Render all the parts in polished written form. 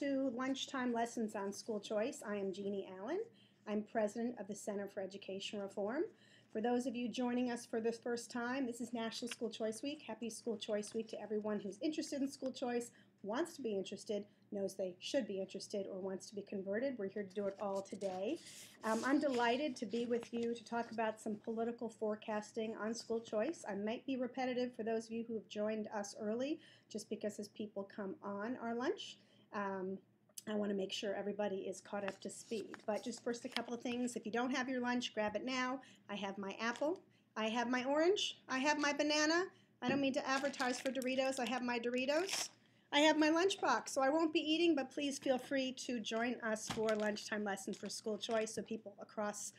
to Lunchtime Lessons on School Choice. I am Jeanne Allen. I'm president of the Center for Education Reform. For those of you joining us for the first time, this is National School Choice Week. Happy School Choice Week to everyone who's interested in school choice, wants to be interested, knows they should be interested, or wants to be converted. We're here to do it all today. I'm delighted to be with you to talk about some political forecasting on school choice. I might be repetitive for those of you who have joined us early, just because as people come on our lunch, I want to make sure everybody is caught up to speed. But just first a couple of things. If you don't have your lunch, grab it now. I have my apple. I have my orange. I have my banana. I don't mean to advertise for Doritos. I have my Doritos. I have my lunchbox, so I won't be eating, but please feel free to join us for Lunchtime Lessons for School Choice so people across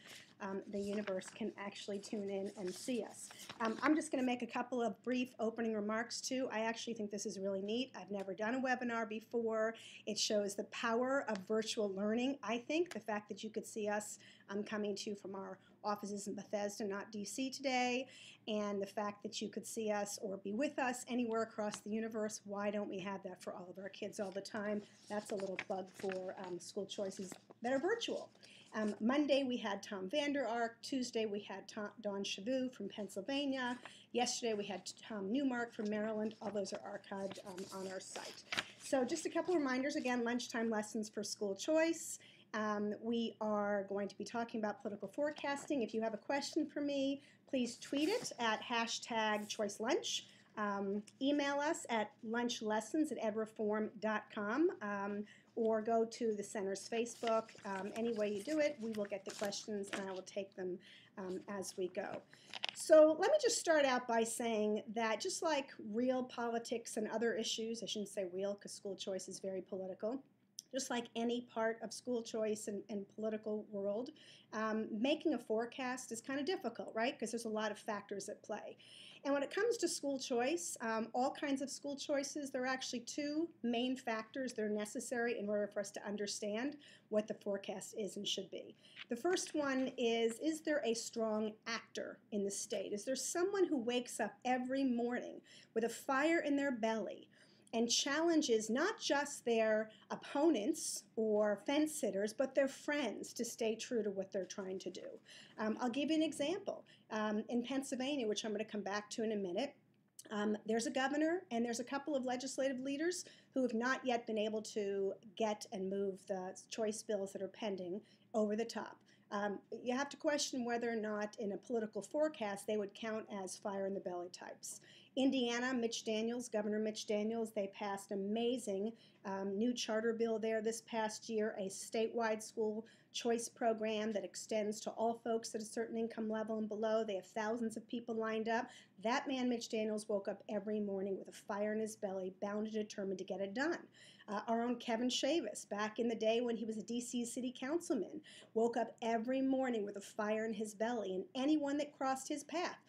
the universe can actually tune in and see us. I'm just going to make a couple of brief opening remarks too. I actually think this is really neat. I've never done a webinar before. It shows the power of virtual learning. I think the fact that you could see us coming to you from our offices in Bethesda, not DC today, and the fact that you could see us or be with us anywhere across the universe. Why don't we have that for all of our kids all the time? That's a little plug for school choices that are virtual. Monday we had Tom Vander Ark. Tuesday we had Dawn Chavou from Pennsylvania. Yesterday we had Tom Newmark from Maryland. All those are archived on our site. So just a couple reminders, again, Lunchtime Lessons for School Choice. We are going to be talking about political forecasting. If you have a question for me, please tweet it at #ChoiceLunch. Email us at lunchlessons@edreform.com, or go to the Center's Facebook. Any way you do it, we will get the questions and I will take them as we go. So let me just start out by saying that just like real politics and other issues, I shouldn't say real because school choice is very political, just like any part of school choice and political world, making a forecast is kind of difficult, right? Because there's a lot of factors at play. And when it comes to school choice, all kinds of school choices, there are actually two main factors that are necessary in order for us to understand what the forecast is and should be. The first one is there a strong actor in the state? Is there someone who wakes up every morning with a fire in their belly and challenges not just their opponents or fence sitters, but their friends to stay true to what they're trying to do? I'll give you an example. In Pennsylvania, which I'm going to come back to in a minute, there's a governor and there's a couple of legislative leaders who have not yet been able to get and move the choice bills that are pending over the top. You have to question whether or not in a political forecast they would count as fire in the belly types. Indiana, Governor Mitch Daniels, they passed an amazing new charter bill there this past year, a statewide school choice program that extends to all folks at a certain income level and below. They have thousands of people lined up. That man, Mitch Daniels, woke up every morning with a fire in his belly, bound and determined to get it done. Our own Kevin Chavis, back in the day when he was a DC city councilman, woke up every morning with a fire in his belly, and anyone that crossed his path,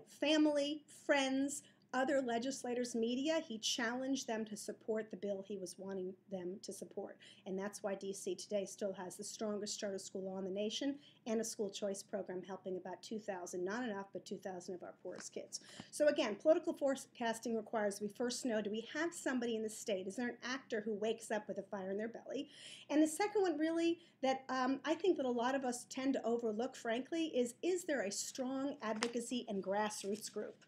family, friends, other legislators, media, he challenged them to support the bill he was wanting them to support. And that's why DC today still has the strongest charter school law in the nation and a school choice program helping about 2,000, not enough, but 2,000 of our poorest kids. So again, political forecasting requires we first know, do we have somebody in the state? Is there an actor who wakes up with a fire in their belly? And the second one really that I think that a lot of us tend to overlook, frankly, is there a strong advocacy and grassroots group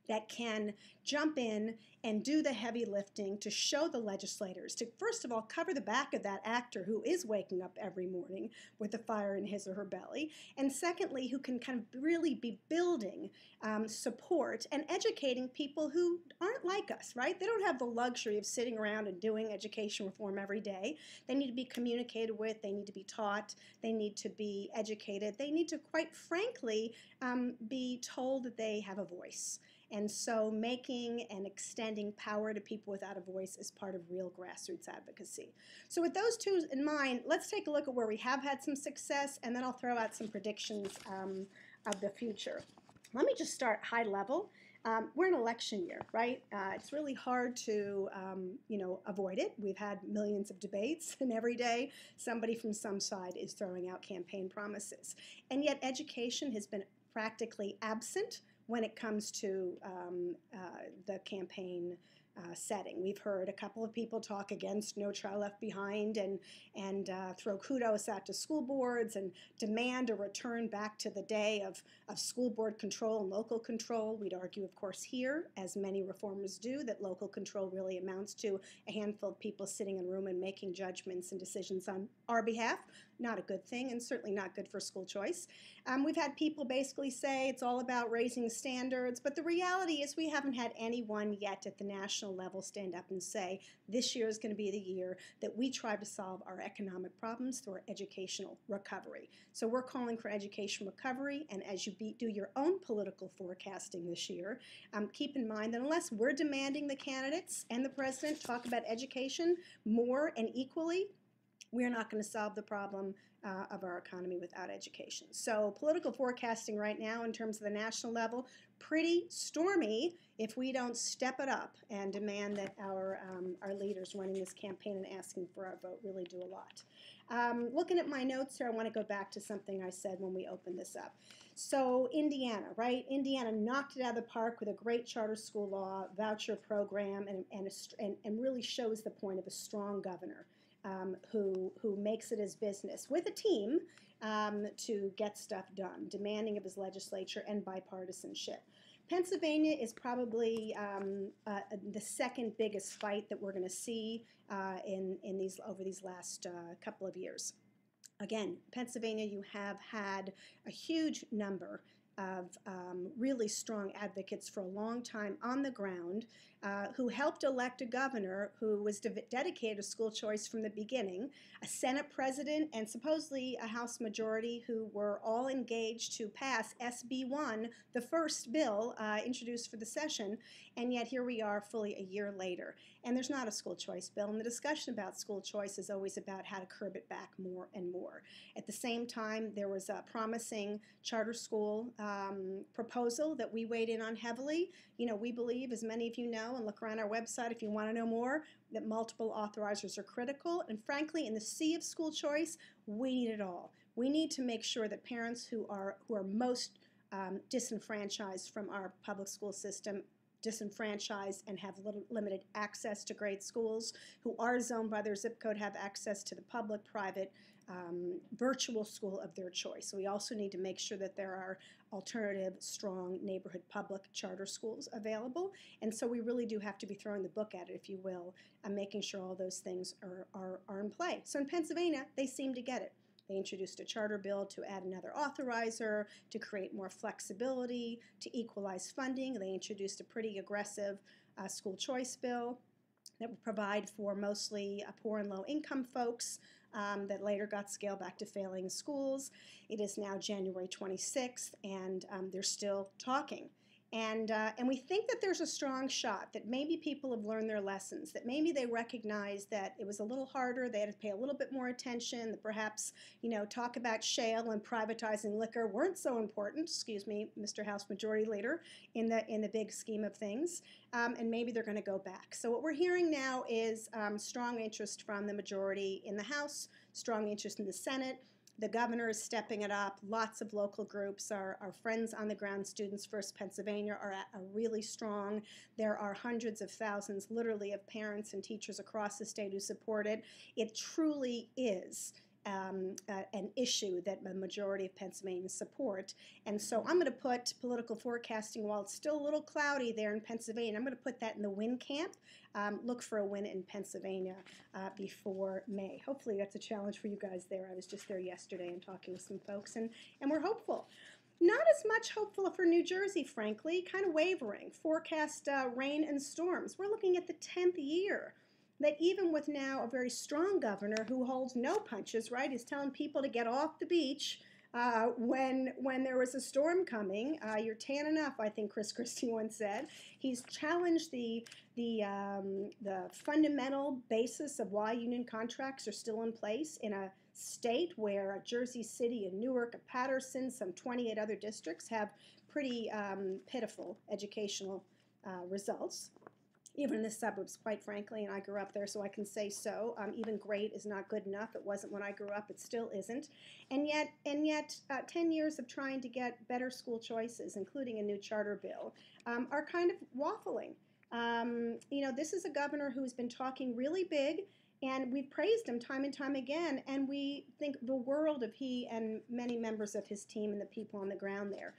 that can jump in and do the heavy lifting to show the legislators, to first of all cover the back of that actor who is waking up every morning with a fire in his or her belly, and secondly, who can kind of really be building support and educating people who aren't like us, right? They don't have the luxury of sitting around and doing education reform every day. They need to be communicated with, they need to be taught, they need to be educated, they need to, quite frankly, be told that they have a voice. And so making and extending power to people without a voice is part of real grassroots advocacy. So with those two in mind, let's take a look at where we have had some success, and then I'll throw out some predictions of the future. Let me just start high level. We're in election year, right? It's really hard to, avoid it. We've had millions of debates, and every day somebody from some side is throwing out campaign promises. And yet education has been practically absent when it comes to the campaign setting. We've heard a couple of people talk against No Child Left Behind and throw kudos out to school boards and demand a return back to the day of school board control and local control. We'd argue, of course, here, as many reformers do, that local control really amounts to a handful of people sitting in a room and making judgments and decisions on our behalf. Not a good thing, and certainly not good for school choice. We've had people basically say it's all about raising standards, but the reality is we haven't had anyone yet at the national level stand up and say this year is going to be the year that we try to solve our economic problems through our educational recovery. So we're calling for education recovery, and as you do your own political forecasting this year, keep in mind that unless we're demanding the candidates and the president talk about education more and equally, we're not going to solve the problem of our economy without education. So political forecasting right now in terms of the national level, pretty stormy if we don't step it up and demand that our leaders running this campaign and asking for our vote really do a lot. Looking at my notes here, I want to go back to something I said when we opened this up. So Indiana, right? Indiana knocked it out of the park with a great charter school law, voucher program, and really shows the point of a strong governor. Who makes it his business with a team to get stuff done, demanding of his legislature and bipartisanship. Pennsylvania is probably the second biggest fight that we're going to see over these last couple of years. Again, Pennsylvania, you have had a huge number of really strong advocates for a long time on the ground who helped elect a governor who was dedicated to school choice from the beginning, a Senate president, and supposedly a House majority who were all engaged to pass SB 1, the first bill introduced for the session, and yet here we are fully a year later. And there's not a school choice bill, and the discussion about school choice is always about how to curb it back more and more. At the same time, there was a promising charter school proposal that we weighed in on heavily. You know, we believe, as many of you know, and look around our website if you want to know more, that multiple authorizers are critical. And frankly, in the sea of school choice, we need it all. We need to make sure that parents who are most disenfranchised from our public school system, disenfranchised and have limited access to great schools, who are zoned by their zip code, have access to the public, private, virtual school of their choice. So we also need to make sure that there are alternative, strong neighborhood public charter schools available. And so we really do have to be throwing the book at it, if you will, and making sure all those things are in play. So in Pennsylvania, they seem to get it. They introduced a charter bill to add another authorizer, to create more flexibility, to equalize funding. They introduced a pretty aggressive school choice bill that would provide for mostly poor and low-income folks that later got scaled back to failing schools. It is now January 26th, and they're still talking. And we think that there's a strong shot that maybe people have learned their lessons, that maybe they recognize that it was a little harder, they had to pay a little bit more attention, that perhaps, you know, talk about shale and privatizing liquor weren't so important, excuse me, Mr. House Majority Leader, in the big scheme of things, and maybe they're going to go back. So what we're hearing now is strong interest from the majority in the House, strong interest in the Senate. The governor is stepping it up. Lots of local groups. Our friends on the ground, Students First Pennsylvania, are really strong. There are hundreds of thousands, literally, of parents and teachers across the state who support it. It truly is an issue that the majority of Pennsylvanians support. And so I'm going to put political forecasting, while it's still a little cloudy there in Pennsylvania, I'm going to put that in the win camp. Look for a win in Pennsylvania before May. Hopefully that's a challenge for you guys there. I was just there yesterday and talking with some folks, and we're hopeful. Not as much hopeful for New Jersey, frankly, kind of wavering. Forecast rain and storms. We're looking at the 10th year that even with now a very strong governor who holds no punches, right, is telling people to get off the beach when there was a storm coming. You're tan enough, I think Chris Christie once said. He's challenged the fundamental basis of why union contracts are still in place in a state where Jersey City and Newark and Paterson, some 28 other districts, have pretty pitiful educational results. Even in the suburbs, quite frankly, and I grew up there, so I can say so. Even great is not good enough. It wasn't when I grew up. It still isn't. And yet, 10 years of trying to get better school choices, including a new charter bill, are kind of waffling. This is a governor who's been talking really big, and we've praised him time and time again, and we think the world of he and many members of his team and the people on the ground there.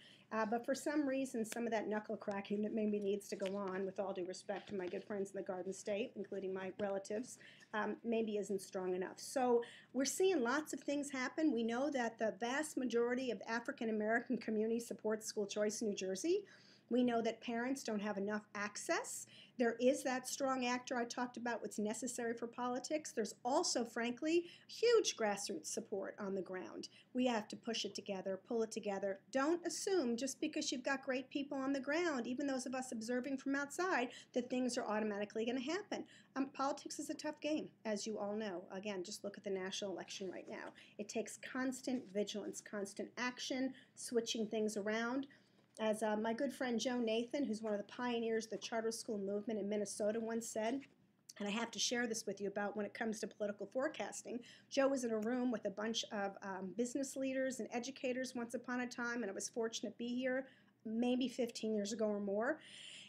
But for some reason, some of that knuckle cracking that maybe needs to go on, with all due respect to my good friends in the Garden State, including my relatives, maybe isn't strong enough. So we're seeing lots of things happen. We know that the vast majority of African American community supports school choice in New Jersey. We know that parents don't have enough access. There is that strong actor I talked about, what's necessary for politics. There's also, frankly, huge grassroots support on the ground. We have to push it together, pull it together. Don't assume just because you've got great people on the ground, even those of us observing from outside, that things are automatically going to happen. Politics is a tough game, as you all know. Again, just look at the national election right now. It takes constant vigilance, constant action, switching things around. As my good friend Joe Nathan, who's one of the pioneers of the charter school movement in Minnesota, once said, and I have to share this with you about when it comes to political forecasting. Joe was in a room with a bunch of business leaders and educators once upon a time, and I was fortunate to be here maybe 15 years ago or more.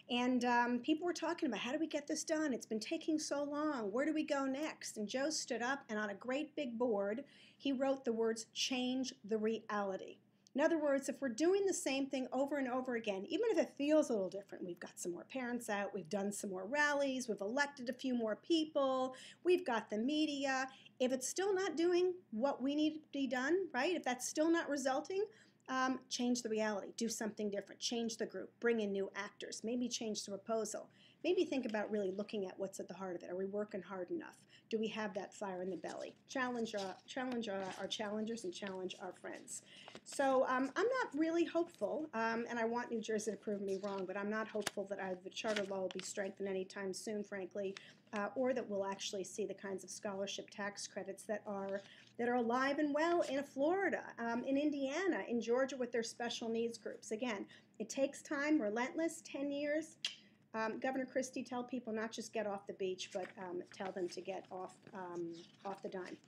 And people were talking about, how do we get this done? It's been taking so long. Where do we go next? And Joe stood up, and on a great big board, he wrote the words, change the reality. In other words, if we're doing the same thing over and over again, even if it feels a little different, we've got some more parents out, we've done some more rallies, we've elected a few more people, we've got the media. If it's still not doing what we need to be done, right? If that's still not resulting, change the reality, do something different, change the group, bring in new actors, maybe change the proposal. Maybe think about really looking at what's at the heart of it. Are we working hard enough? Do we have that fire in the belly? Challenge our challengers and challenge our friends. So I'm not really hopeful, and I want New Jersey to prove me wrong, but I'm not hopeful that the charter law will be strengthened anytime soon, frankly, or that we'll actually see the kinds of scholarship tax credits that are alive and well in Florida, in Indiana, in Georgia with their special needs groups. Again, it takes time, relentless, 10 years. Governor Christie, tell people not just get off the beach, but tell them to get off the dime.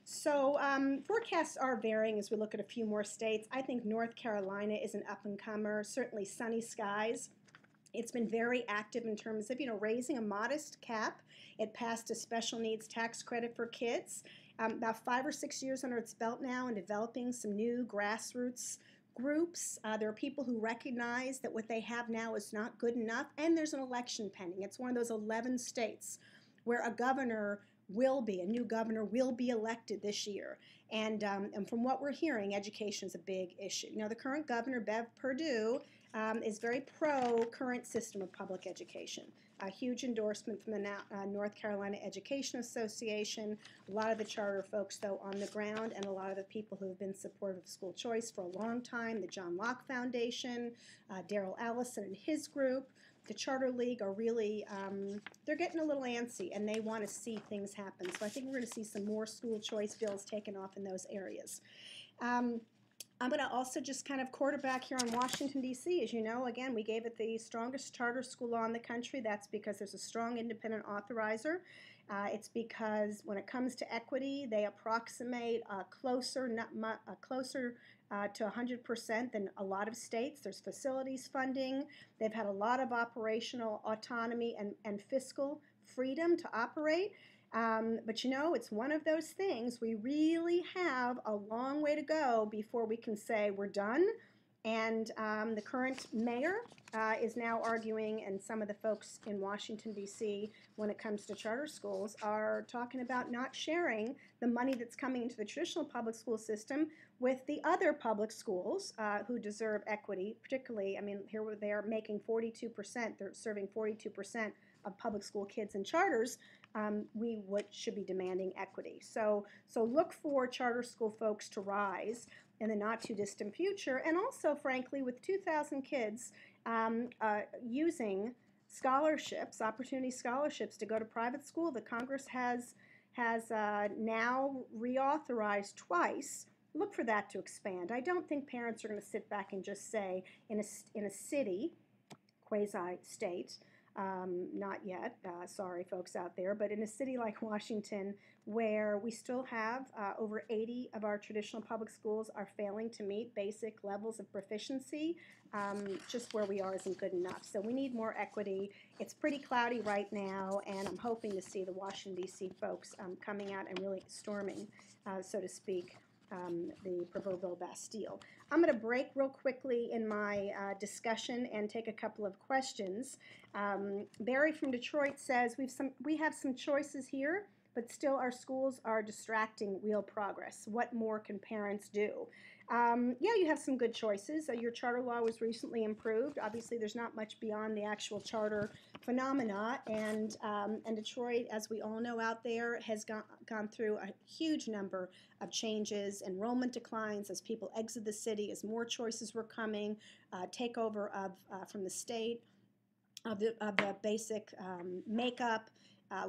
So forecasts are varying as we look at a few more states. I think North Carolina is an up-and-comer, certainly sunny skies. It's been very active in terms of, raising a modest cap. It passed a special needs tax credit for kids. About 5 or 6 years under its belt now, and developing some new grassroots groups. There are people who recognize that what they have now is not good enough, and there's an election pending. It's one of those 11 states where a new governor will be elected this year. And from what we're hearing, education is a big issue. Now, the current governor, Bev Perdue, is very pro-current system of public education. A huge endorsement from the North Carolina Education Association, a lot of the charter folks, though, on the ground, and a lot of the people who have been supportive of school choice for a long time, the John Locke Foundation, Darrell Allison and his group, the Charter League are really, they're getting a little antsy, and they want to see things happen. So I think we're going to see some more school choice bills taken off in those areas. I'm going to also just kind of quarterback here on Washington, D.C. As you know, again, we gave it the strongest charter school law in the country. That's because there's a strong independent authorizer. It's because when it comes to equity, they approximate closer to 100% than a lot of states. There's facilities funding. They've had a lot of operational autonomy and fiscal freedom to operate. But it's one of those things. We really have a long way to go before we can say we're done. And the current mayor is now arguing, and some of the folks in Washington, D.C., when it comes to charter schools, are talking about not sharing the money that's coming into the traditional public school system with the other public schools who deserve equity. Particularly, here they are making 42%, they're serving 42% of public school kids in charters. We should be demanding equity. So look for charter school folks to rise in the not too distant future, and also, frankly, with 2,000 kids using scholarships, opportunity scholarships to go to private school, the Congress has now reauthorized twice. Look for that to expand. I don't think parents are going to sit back and just say in a city, quasi-state, Not yet, sorry folks out there, but in a city like Washington, where we still have over 80 of our traditional public schools are failing to meet basic levels of proficiency, just where we are isn't good enough. So we need more equity. It's pretty cloudy right now, and I'm hoping to see the Washington, D.C. folks coming out and really storming, so to speak, the proverbial Bastille. I'm going to break real quickly in my discussion and take a couple of questions. Barry from Detroit says, we have some choices here, but still our schools are distracting real progress. What more can parents do? Yeah, you have some good choices. Your charter law was recently improved. Obviously, there's not much beyond the actual charter phenomena, and Detroit, as we all know out there, has gone through a huge number of changes, enrollment declines as people exit the city, as more choices were coming, takeover from the state of the basic makeup.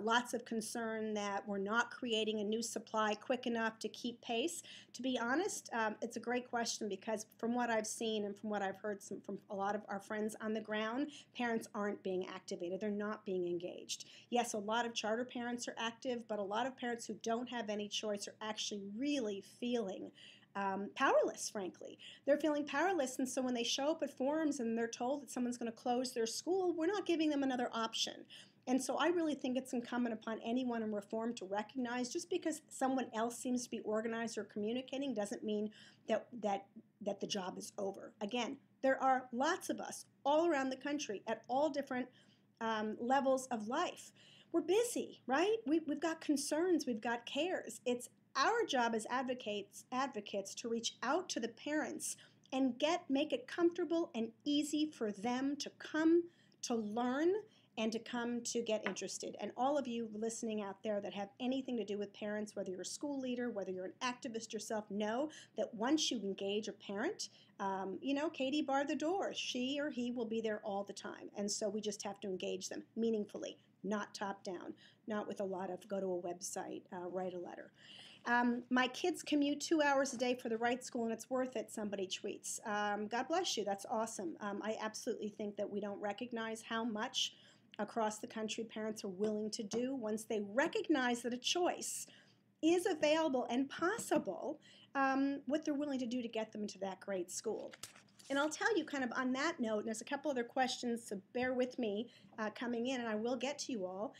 Lots of concern that we're not creating a new supply quick enough to keep pace. To be honest, it's a great question because from what I've seen and from what I've heard from a lot of our friends on the ground, parents aren't being activated. They're not being engaged. Yes, a lot of charter parents are active, but a lot of parents who don't have any choice are actually really feeling powerless, frankly. They're feeling powerless, and so when they show up at forums and they're told that someone's going to close their school, we're not giving them another option. And so I really think it's incumbent upon anyone in reform to recognize just because someone else seems to be organized or communicating doesn't mean that the job is over. Again, there are lots of us all around the country at all different levels of life. We're busy, right? We've got concerns, we've got cares. It's our job as advocates to reach out to the parents and make it comfortable and easy for them to come to learn and to come to get interested. And all of you listening out there that have anything to do with parents, whether you're a school leader, whether you're an activist yourself, know that once you engage a parent, Katie barred the door. She or he will be there all the time. And so we just have to engage them meaningfully, not top down, not with a lot of go to a website, write a letter. My kids commute 2 hours a day for the right school and it's worth it, somebody tweets. God bless you, that's awesome. I absolutely think that we don't recognize how much across the country parents are willing to do once they recognize that a choice is available and possible, what they're willing to do to get them into that great school. And I'll tell you kind of on that note, and there's a couple other questions, so bear with me coming in, and I will get to you all.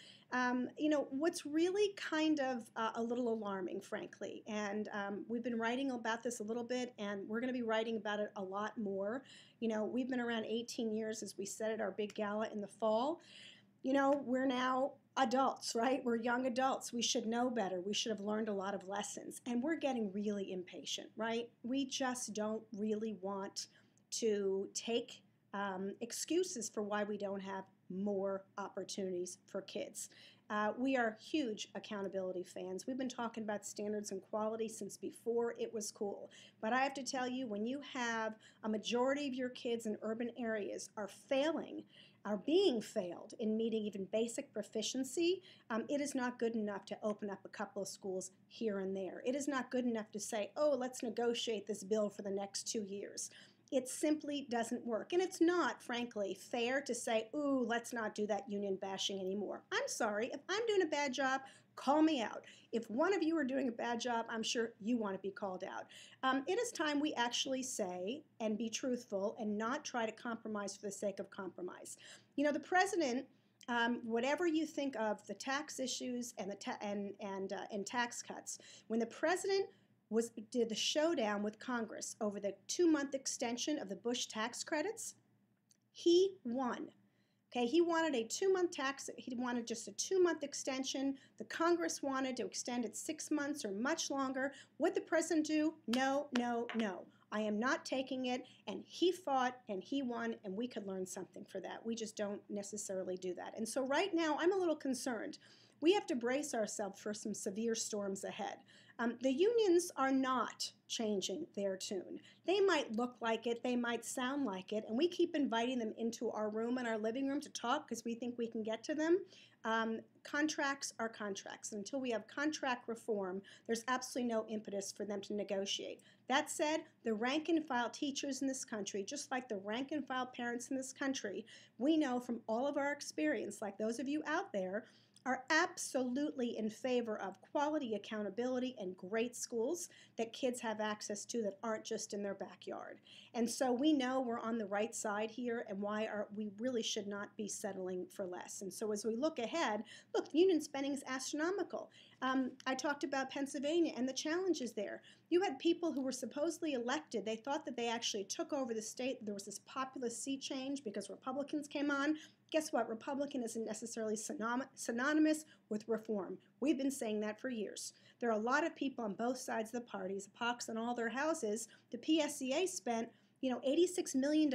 What's really kind of a little alarming, frankly, and we've been writing about this a little bit, and we're going to be writing about it a lot more. We've been around 18 years, as we said at our big gala in the fall. We're now adults, right? We're young adults. We should know better. We should have learned a lot of lessons, and we're getting really impatient, right? We just don't really want to take excuses for why we don't have more opportunities for kids. We are huge accountability fans. We've been talking about standards and quality since before it was cool. But I have to tell you, when you have a majority of your kids in urban areas are being failed in meeting even basic proficiency, it is not good enough to open up a couple of schools here and there. It is not good enough to say, oh, let's negotiate this bill for the next 2 years. It simply doesn't work. And it's not, frankly, fair to say, ooh, let's not do that union bashing anymore. I'm sorry. If I'm doing a bad job, call me out. If one of you are doing a bad job, I'm sure you want to be called out. It is time we actually say and be truthful and not try to compromise for the sake of compromise. The president, whatever you think of the tax issues and and tax cuts, when the president did the showdown with Congress over the 2-month extension of the Bush tax credits, he won. Okay, he wanted he wanted just a 2-month extension. The Congress wanted to extend it 6 months or much longer. What did the president do? No, no, no. I am not taking it, and he fought and he won, and we could learn something for that. We just don't necessarily do that. And so right now, I'm a little concerned we have to brace ourselves for some severe storms ahead. The unions are not changing their tune. They might look like it, they might sound like it, and we keep inviting them into our room and our living room to talk because we think we can get to them. Contracts are contracts. Until we have contract reform, there's absolutely no impetus for them to negotiate. That said, the rank and file teachers in this country, just like the rank and file parents in this country, we know from all of our experience, like those of you out there, are absolutely in favor of quality, accountability, and great schools that kids have access to that aren't just in their backyard. And so we know we're on the right side here, and we really should not be settling for less. And so as we look ahead, look, union spending is astronomical. I talked about Pennsylvania and the challenges there. You had people who were supposedly elected. They thought that they actually took over the state. There was this populist seat change because Republicans came on. Guess what? Republican isn't necessarily synonymous with reform. We've been saying that for years. There are a lot of people on both sides of the parties, pox on all their houses. The PSCA spent, $86 million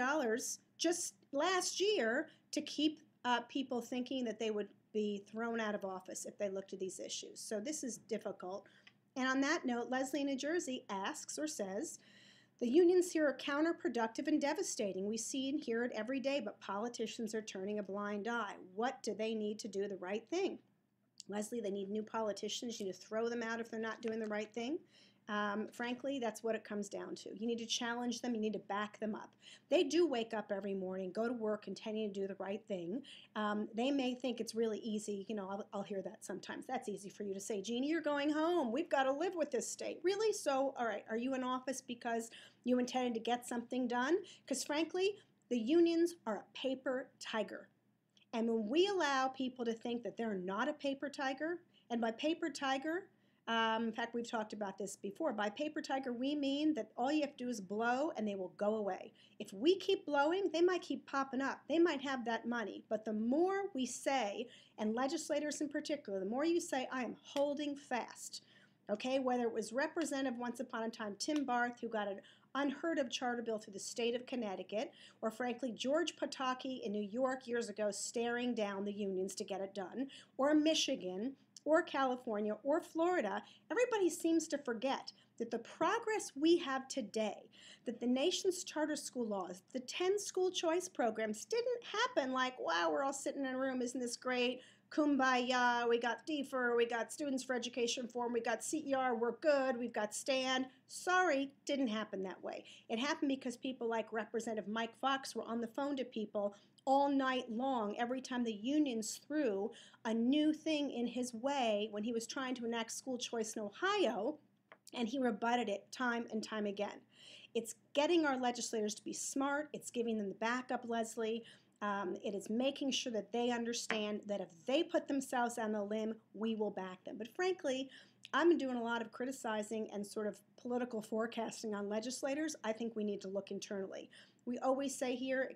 just last year to keep people thinking that they would be thrown out of office if they looked at these issues. So this is difficult. And on that note, Leslie in New Jersey asks or says, the unions here are counterproductive and devastating. We see and hear it every day, but politicians are turning a blind eye. What do they need to do the right thing? Leslie, they need new politicians. You need to throw them out if they're not doing the right thing. Frankly, that's what it comes down to. You need to challenge them. You need to back them up. They do wake up every morning, go to work, intending to do the right thing. They may think it's really easy. I'll hear that sometimes. That's easy for you to say, Jeanne, you're going home. We've got to live with this state. Really? So, all right, are you in office because you intended to get something done? Because frankly, the unions are a paper tiger. And when we allow people to think that they're not a paper tiger, and by paper tiger, in fact, we've talked about this before. By paper tiger, we mean that all you have to do is blow and they will go away. If we keep blowing, they might keep popping up. They might have that money. But the more we say, and legislators in particular, the more you say, I am holding fast, okay, whether it was Representative once upon a time Tim Barth, who got an unheard of charter bill through the state of Connecticut, or frankly George Pataki in New York years ago staring down the unions to get it done, or Michigan, or California, or Florida, everybody seems to forget that the progress we have today, that the nation's charter school laws, the 10 school choice programs didn't happen like, wow, we're all sitting in a room, isn't this great? Kumbaya, we got DFER, we got Students for Education Forum, we got CER, we're good, we've got STAND. Sorry, didn't happen that way. It happened because people like Representative Mike Fox were on the phone to people all night long every time the unions threw a new thing in his way when he was trying to enact school choice in Ohio, and he rebutted it time and time again. It's getting our legislators to be smart. It's giving them the backup, Leslie. It is making sure that they understand that if they put themselves on the limb, we will back them. But frankly, I've been doing a lot of criticizing and sort of political forecasting on legislators. I think we need to look internally. We always say here,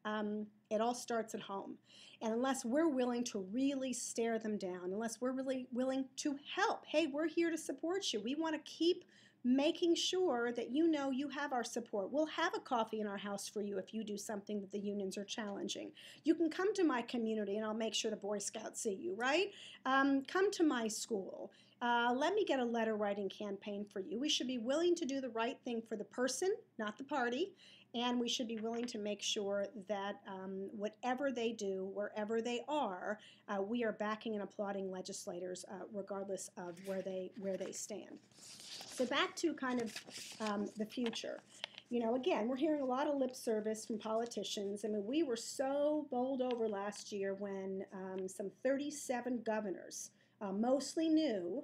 it all starts at home. And unless we're willing to really stare them down, unless we're really willing to help, hey, we're here to support you. We want to keep making sure that you have our support. We'll have a coffee in our house for you if you do something that the unions are challenging. You can come to my community and I'll make sure the Boy Scouts see you, right? Come to my school. Let me get a letter writing campaign for you. We should be willing to do the right thing for the person, not the party. And we should be willing to make sure that whatever they do, wherever they are, we are backing and applauding legislators regardless of where they stand. So back to kind of the future. Again, we're hearing a lot of lip service from politicians. I mean, we were so bowled over last year when some 37 governors, mostly new,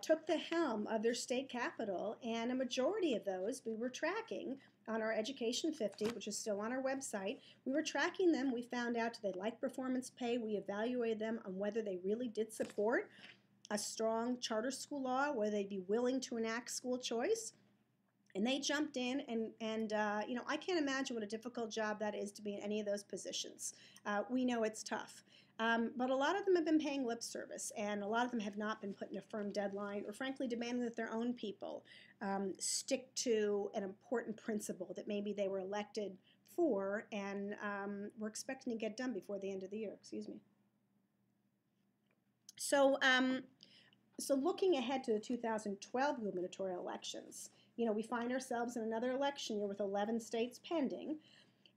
took the helm of their state capital, and a majority of those we were tracking on our Education 50, which is still on our website. We were tracking them. We found out they like performance pay. We evaluated them on whether they really did support a strong charter school law, whether they'd be willing to enact school choice. And they jumped in, and I can't imagine what a difficult job that is to be in any of those positions. We know it's tough. But a lot of them have been paying lip service, and a lot of them have not been putting a firm deadline or frankly demanding that their own people stick to an important principle that maybe they were elected for and were expecting to get done before the end of the year. Excuse me. So, so looking ahead to the 2012 gubernatorial elections, we find ourselves in another election year with 11 states pending.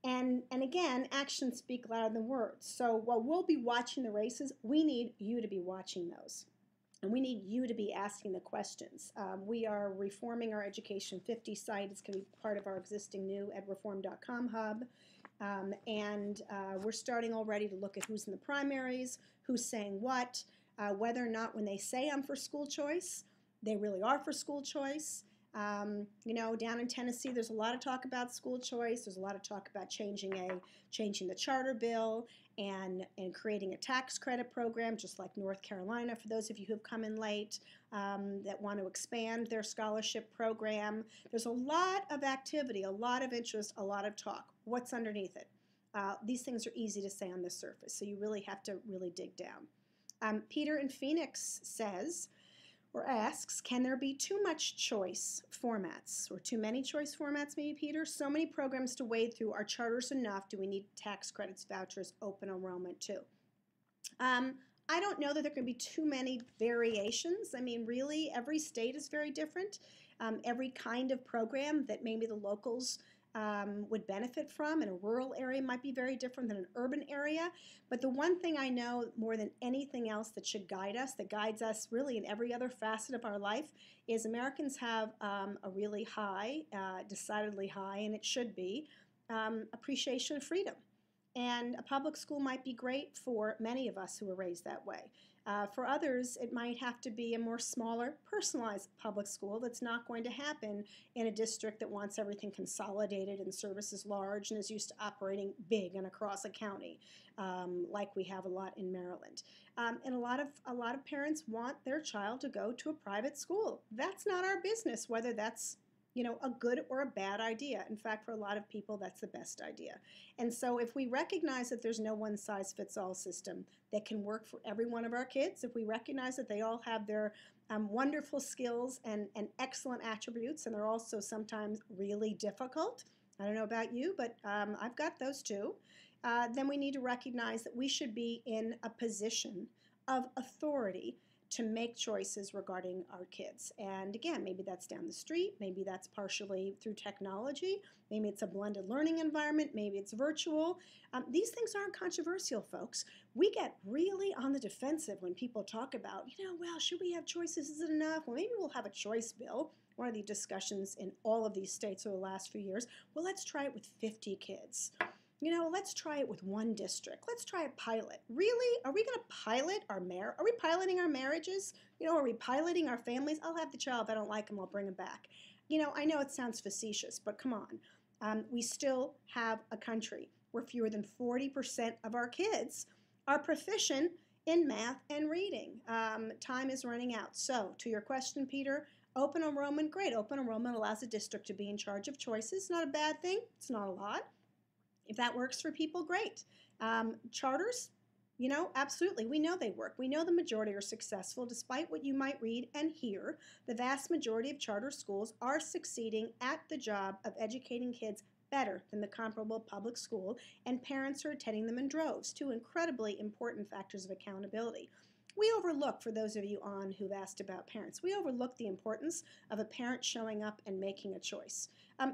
And again, actions speak louder than words. So while we'll be watching the races, we need you to be watching those. And we need you to be asking the questions. We are reforming our Education 50 site. It's going to be part of our existing new edreform.com hub. And we're starting already to look at who's in the primaries, who's saying what, whether or not when they say I'm for school choice, they really are for school choice. Down in Tennessee, there's a lot of talk about school choice. There's a lot of talk about changing the charter bill and creating a tax credit program, just like North Carolina, for those of you who've come in late, that want to expand their scholarship program. There's a lot of activity, a lot of interest, a lot of talk. What's underneath it? These things are easy to say on the surface, so you really have to really dig down. Peter in Phoenix says, or asks, can there be too much choice formats, or too many choice formats maybe, Peter? So many programs to wade through. Are charters enough? Do we need tax credits, vouchers, open enrollment too? I don't know that there can be too many variations. I mean, really, every state is very different. Every kind of program that maybe the locals would benefit from in a rural area might be very different than an urban area. But the one thing I know more than anything else that should guide us, that guides us really in every other facet of our life, is Americans have a really high, decidedly high, and it should be, appreciation of freedom. And a public school might be great for many of us who were raised that way. For others, it might have to be a more smaller, personalized public school that's not going to happen in a district that wants everything consolidated and services large and is used to operating big and across a county, like we have a lot in Maryland. And a lot of parents want their child to go to a private school. That's not our business, whether that's a good or a bad idea. In fact, for a lot of people, that's the best idea. And so if we recognize that there's no one-size-fits-all system that can work for every one of our kids, if we recognize that they all have their wonderful skills and excellent attributes, and they're also sometimes really difficult, I don't know about you, but I've got those too, then we need to recognize that we should be in a position of authority to make choices regarding our kids. And again, maybe that's down the street, maybe that's partially through technology, maybe it's a blended learning environment, maybe it's virtual. These things aren't controversial, folks. We get really on the defensive when people talk about, well, should we have choices? Is it enough? Well, maybe we'll have a choice bill. One of the discussions in all of these states over the last few years, well, let's try it with 50 kids. Let's try it with one district. Let's try a pilot. Really? Are we going to pilot our Are we piloting our marriages? Are we piloting our families? I'll have the child. If I don't like him, I'll bring him back. I know it sounds facetious, but come on. We still have a country where fewer than 40% of our kids are proficient in math and reading. Time is running out. So, to your question, Peter, open enrollment, great. Open enrollment allows a district to be in charge of choices. Not a bad thing. It's not a lot. If that works for people, great. Charters, absolutely. We know they work. We know the majority are successful. Despite what you might read and hear, the vast majority of charter schools are succeeding at the job of educating kids better than the comparable public school, and parents are attending them in droves, two incredibly important factors of accountability. We overlook, for those of you on who've asked about parents, we overlook the importance of a parent showing up and making a choice.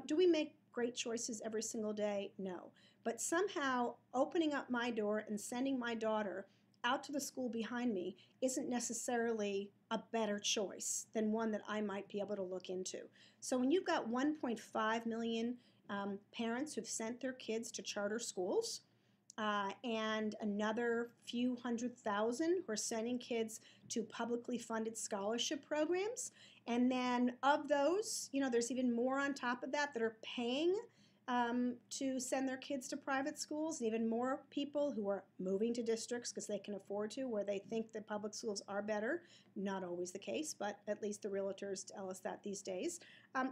Do we make great choices every single day? No. But somehow opening up my door and sending my daughter out to the school behind me isn't necessarily a better choice than one that I might be able to look into. So when you've got 1.5 million parents who've sent their kids to charter schools, and another few 100,000 who are sending kids to publicly funded scholarship programs. And then of those, there's even more on top of that are paying to send their kids to private schools, and even more people who are moving to districts because they can afford to, where they think that public schools are better. Not always the case, but at least the realtors tell us that these days.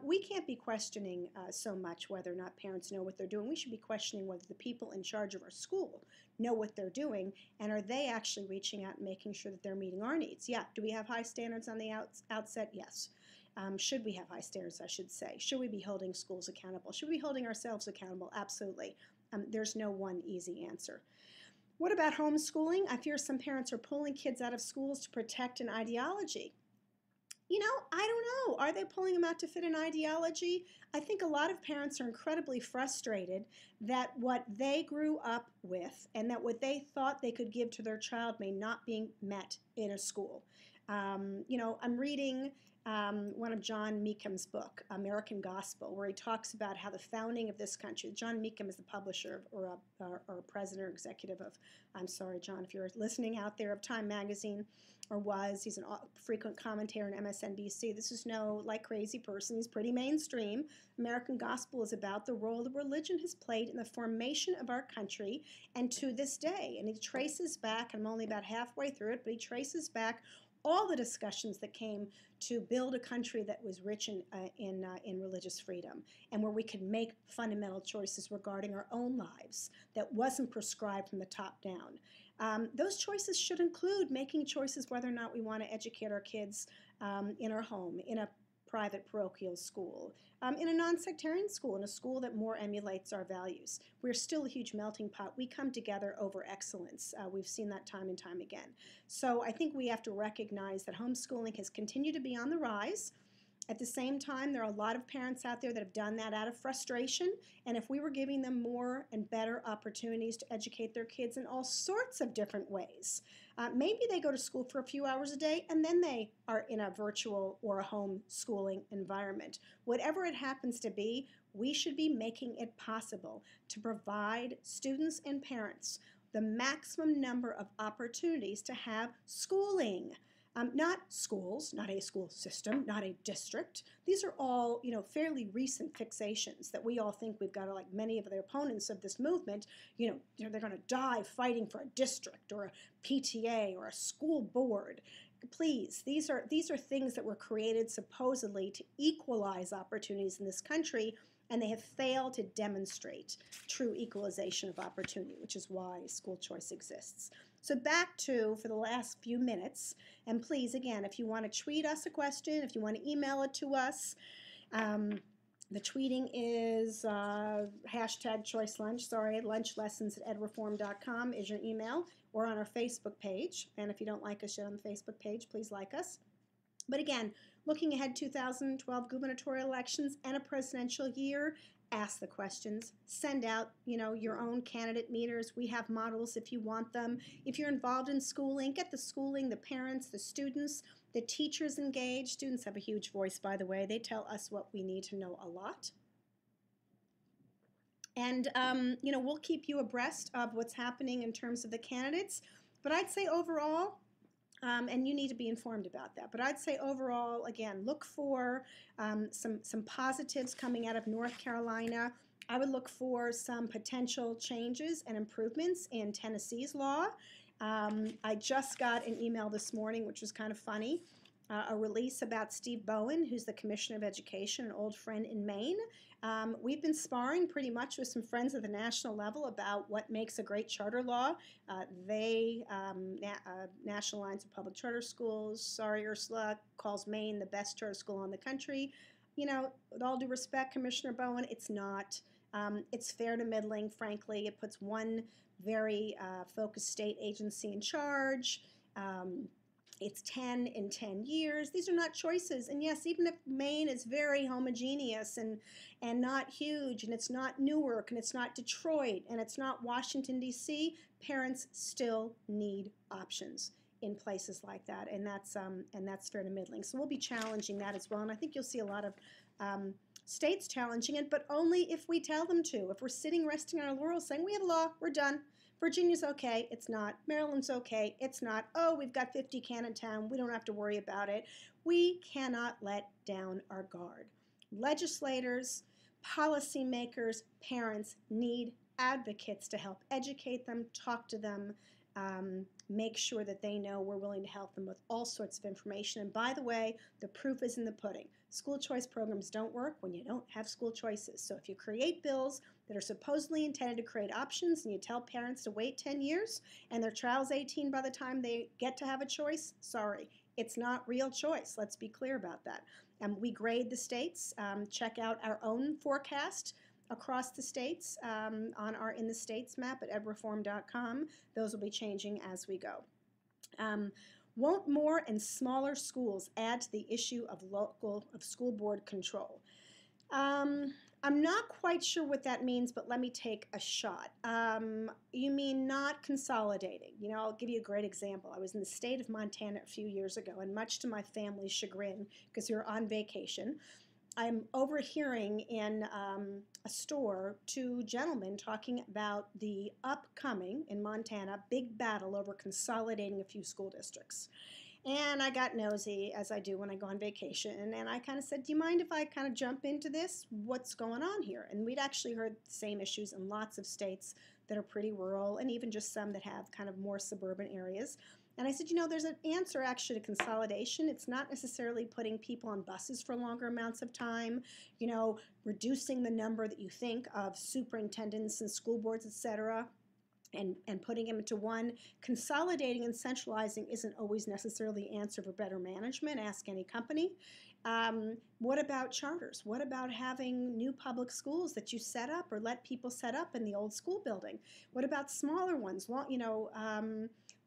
We can't be questioning so much whether or not parents know what they're doing. We should be questioning whether the people in charge of our school know what they're doing, and are they actually reaching out and making sure that they're meeting our needs. Yeah, do we have high standards on the outset? Yes. Should we have high standards, I should say? Should we be holding schools accountable? Should we be holding ourselves accountable? Absolutely. There's no one easy answer. What about homeschooling? I fear some parents are pulling kids out of schools to protect an ideology. I don't know. Are they pulling them out to fit an ideology? I think a lot of parents are incredibly frustrated that what they grew up with and that what they thought they could give to their child may not be met in a school. I'm reading one of John Meacham's book, American Gospel, where he talks about how the founding of this country. John Meacham is the publisher or president or executive of, I'm sorry, John, if you're listening out there, of Time Magazine, or was. He's a frequent commentator on MSNBC. This is no like crazy person. He's pretty mainstream. American Gospel is about the role that religion has played in the formation of our country and to this day. And he traces back, I'm only about halfway through it, but he traces back all the discussions that came to build a country that was rich in religious freedom and where we could make fundamental choices regarding our own lives that wasn't prescribed from the top down. Those choices should include making choices whether or not we want to educate our kids in our home, in a private parochial school, in a non-sectarian school, in a school that more emulates our values. We're still a huge melting pot. We come together over excellence. We've seen that time and time again. So I think we have to recognize that homeschooling has continued to be on the rise. At the same time, there are a lot of parents out there that have done that out of frustration, and if we were giving them more and better opportunities to educate their kids in all sorts of different ways, maybe they go to school for a few hours a day and then they are in a virtual or a home schooling environment. Whatever it happens to be, we should be making it possible to provide students and parents the maximum number of opportunities to have schooling. Not schools, not a school system, not a district. These are all, fairly recent fixations that we all think we've got to, like many of the opponents of this movement, they're going to die fighting for a district or a PTA or a school board. Please, these are things that were created supposedly to equalize opportunities in this country, and they have failed to demonstrate true equalization of opportunity, which is why school choice exists. So back to, for the last few minutes, and please, again, if you want to tweet us a question, if you want to email it to us, the tweeting is #ChoiceLunch, lunchlessons@edreform.com is your email, or on our Facebook page. And if you don't like us yet on the Facebook page, please like us. But again, looking ahead 2012 gubernatorial elections and a presidential year, ask the questions, send out, your own candidate meters. We have models if you want them. If you're involved in schooling, get the schooling, the parents, the students, the teachers engaged. Students have a huge voice, by the way. They tell us what we need to know a lot. And, we'll keep you abreast of what's happening in terms of the candidates. But I'd say overall, and you need to be informed about that. But I'd say overall, again, look for some positives coming out of North Carolina. I would look for some potential changes and improvements in Tennessee's law. I just got an email this morning, which was kind of funny, a release about Steve Bowen, who's the Commissioner of Education, an old friend in Maine. We've been sparring pretty much with some friends at the national level about what makes a great charter law. National Alliance of Public Charter Schools, sorry Ursula, calls Maine the best charter school in the country. With all due respect, Commissioner Bowen, it's not. It's fair to middling, frankly. It puts one very focused state agency in charge. It's 10 in 10 years. These are not choices. And yes, even if Maine is very homogeneous and not huge, and it's not Newark, and it's not Detroit, and it's not Washington, D.C., parents still need options in places like that, and that's fair to middling. So we'll be challenging that as well, and I think you'll see a lot of states challenging it, but only if we tell them to. If we're sitting resting on our laurels saying, we have a law, we're done. Virginia's okay, it's not. Maryland's okay, it's not. Oh, we've got 50 can in town, we don't have to worry about it. We cannot let down our guard. Legislators, policymakers, parents need advocates to help educate them, talk to them, make sure that they know we're willing to help them with all sorts of information. And by the way, the proof is in the pudding. School choice programs don't work when you don't have school choices. So if you create bills that are supposedly intended to create options and you tell parents to wait 10 years and their child's 18 by the time they get to have a choice, sorry, it's not real choice. Let's be clear about that. We grade the states. Check out our own forecast across the states on our In the States map at edreform.com. Those will be changing as we go. Won't more and smaller schools add to the issue of school board control? I'm not quite sure what that means, but let me take a shot. You mean not consolidating? You know, I'll give you a great example. I was in the state of Montana a few years ago, and much to my family's chagrin, because we were on vacation, I'm overhearing in a store two gentlemen talking about the upcoming, in Montana, big battle over consolidating a few school districts. And I got nosy, as I do when I go on vacation, and I kind of said, do you mind if I kind of jump into this? What's going on here? And we'd actually heard the same issues in lots of states that are pretty rural, and even just some that have kind of more suburban areas. And I said, you know, there's an answer actually to consolidation. It's not necessarily putting people on buses for longer amounts of time, you know, reducing the number that you think of superintendents and school boards, et cetera, and putting them into one. Consolidating and centralizing isn't always necessarily the answer for better management. Ask any company. What about charters? What about having new public schools that you set up or let people set up in the old school building? What about smaller ones?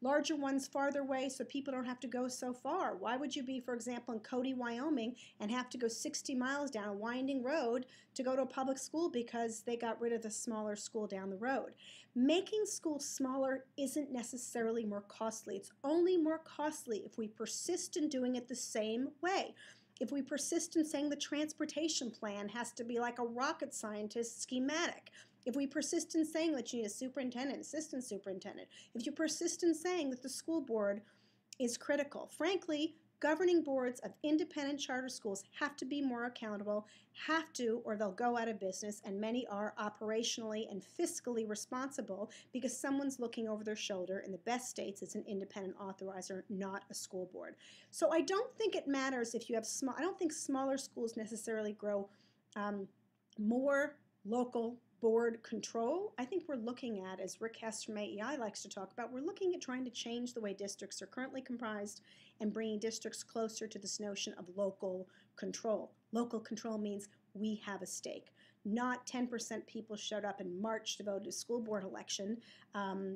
Larger ones farther away so people don't have to go so far. Why would you be, for example, in Cody, Wyoming, and have to go 60 miles down a winding road to go to a public school because they got rid of the smaller school down the road? Making schools smaller isn't necessarily more costly. It's only more costly if we persist in doing it the same way. If we persist in saying the transportation plan has to be like a rocket scientist schematic, if we persist in saying that you need a superintendent, assistant superintendent, if you persist in saying that the school board is critical, frankly, governing boards of independent charter schools have to be more accountable, or they'll go out of business, and many are operationally and fiscally responsible because someone's looking over their shoulder. In the best states, it's an independent authorizer, not a school board. So I don't think it matters if you have I don't think smaller schools necessarily grow more local board control. I think we're looking at, as Rick Hess from AEI likes to talk about, we're looking at trying to change the way districts are currently comprised and bringing districts closer to this notion of local control. Local control means we have a stake. Not 10% people showed up and marched to vote at a school board election,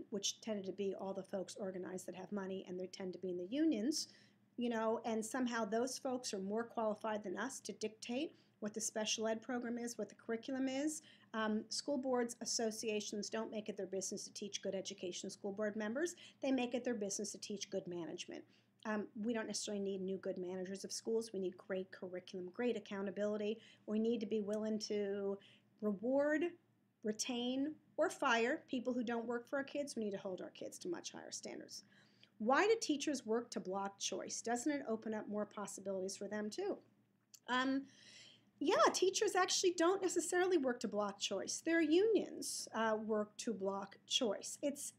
which tended to be all the folks organized that have money, and they tend to be in the unions, you know, and somehow those folks are more qualified than us to dictate what the special ed program is, what the curriculum is. School boards associations don't make it their business to teach good education to school board members. They make it their business to teach good management. We don't necessarily need new good managers of schools. We need great curriculum, great accountability. We need to be willing to reward, retain, or fire people who don't work for our kids. We need to hold our kids to much higher standards. Why do teachers work to block choice? Doesn't it open up more possibilities for them too? Yeah, teachers actually don't necessarily work to block choice. Their unions work to block choice. It's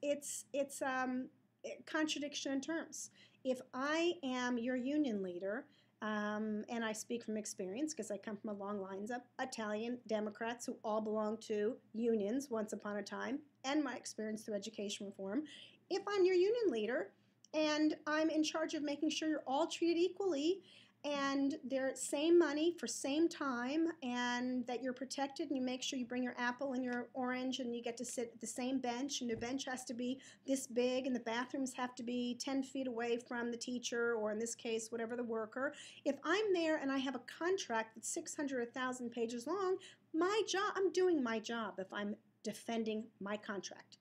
contradiction in terms. If I am your union leader, and I speak from experience because I come from a long lines of Italian Democrats who all belong to unions once upon a time, and my experience through education reform, if I'm your union leader and I'm in charge of making sure you're all treated equally, and they're same money for same time, and that you're protected, and you make sure you bring your apple and your orange, and you get to sit at the same bench, and the bench has to be this big, and the bathrooms have to be 10 feet away from the teacher, or in this case, whatever the worker. If I'm there and I have a contract that's 600 or 1,000 pages long, my job, I'm doing my job if I'm defending my contract.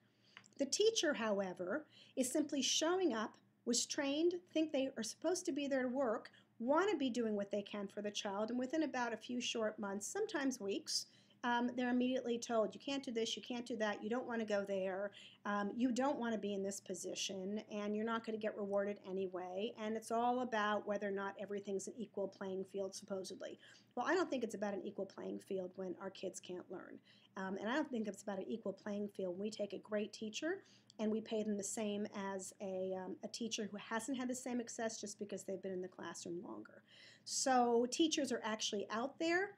The teacher, however, is simply showing up, was trained, think they are supposed to be there to work, want to be doing what they can for the child, and within about a few short months, sometimes weeks, they're immediately told, you can't do this, you can't do that, you don't want to go there, you don't want to be in this position, and you're not going to get rewarded anyway, and it's all about whether or not everything's an equal playing field, supposedly. Well, I don't think it's about an equal playing field when our kids can't learn, and I don't think it's about an equal playing field when we take a great teacher and we pay them the same as a teacher who hasn't had the same success just because they've been in the classroom longer. So teachers are actually out there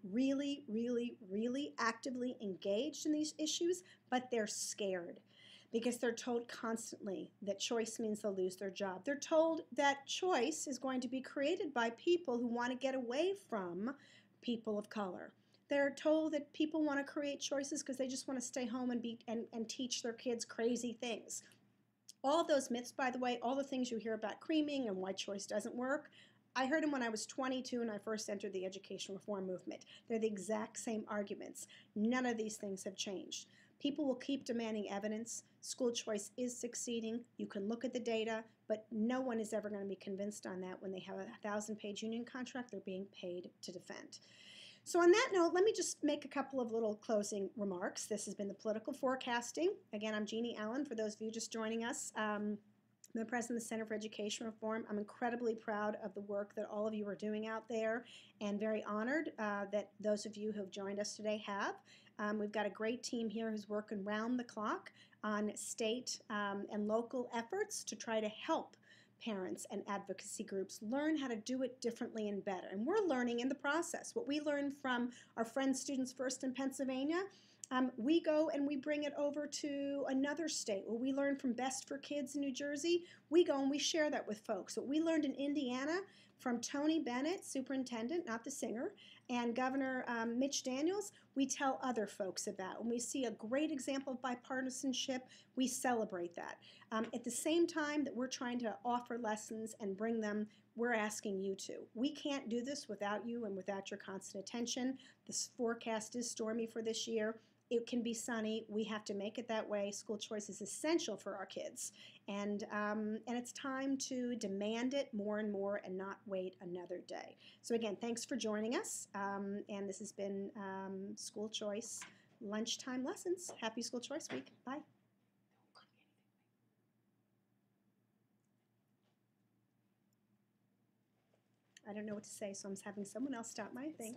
really, really, really actively engaged in these issues, but they're scared because they're told constantly that choice means they'll lose their job. They're told that choice is going to be created by people who want to get away from people of color. They're told that people want to create choices because they just want to stay home and and teach their kids crazy things. All of those myths, by the way, all the things you hear about creaming and why choice doesn't work, I heard them when I was 22 and I first entered the education reform movement. They're the exact same arguments. None of these things have changed. People will keep demanding evidence. School choice is succeeding. You can look at the data, but no one is ever going to be convinced on that when they have a 1,000-page union contract they're being paid to defend. So on that note, let me just make a couple of little closing remarks. This has been the Political Forecasting. Again, I'm Jeanne Allen, for those of you just joining us. I'm the president of the Center for Education Reform. I'm incredibly proud of the work that all of you are doing out there, and very honored that those of you who have joined us today have. We've got a great team here who's working round the clock on state and local efforts to try to help parents and advocacy groups learn how to do it differently and better. And we're learning in the process. What we learned from our friends, Students First in Pennsylvania, we go and we bring it over to another state. What we learned from Best for Kids in New Jersey, we go and we share that with folks. What we learned in Indiana from Tony Bennett, superintendent, not the singer, and Governor Mitch Daniels, we tell other folks about. When we see a great example of bipartisanship, we celebrate that. At the same time that we're trying to offer lessons and bring them, we're asking you to. We can't do this without you and without your constant attention. This forecast is stormy for this year. It can be sunny. We have to make it that way. School choice is essential for our kids. And it's time to demand it more and more and not wait another day. So again, thanks for joining us. And this has been School Choice Lunchtime Lessons. Happy School Choice Week. Bye. I don't know what to say, so I'm having someone else stop my thing.